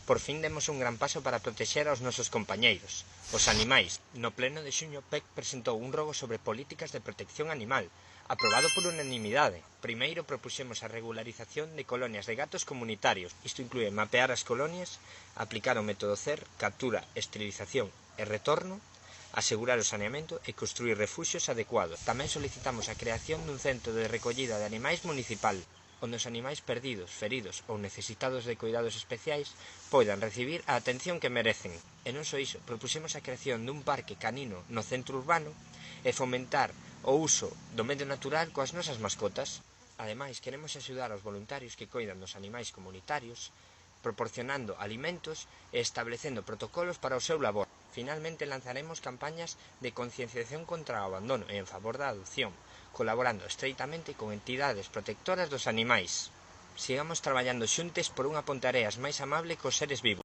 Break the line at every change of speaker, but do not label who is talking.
Por fin demos un gran paso para protexer aos nosos compañeiros, os animais. No pleno de xuño, PEC presentou un rogo sobre políticas de protección animal, aprobado por unanimidade. Primeiro propuxemos a regularización de colonias de gatos comunitarios. Isto inclúe mapear as colonias, aplicar o método CER, captura, esterilización e retorno, asegurar o saneamento e construir refuxios adecuados. Tamén solicitamos a creación dun centro de recollida de animais municipal, onde os animais perdidos, feridos ou necesitados de cuidados especiais poidan recibir a atención que merecen. E non só iso, propuxemos a creación dun parque canino no centro urbano e fomentar o uso do medio natural coas nosas mascotas. Ademais, queremos axudar aos voluntarios que coidan dos animais comunitarios, proporcionando alimentos e establecendo protocolos para o seu labor. Finalmente, lanzaremos campañas de concienciación contra o abandono e en favor da adopción, colaborando estreitamente con entidades protectoras dos animais. Sigamos traballando xuntes por unha Ponteareas máis amable cos seres vivos.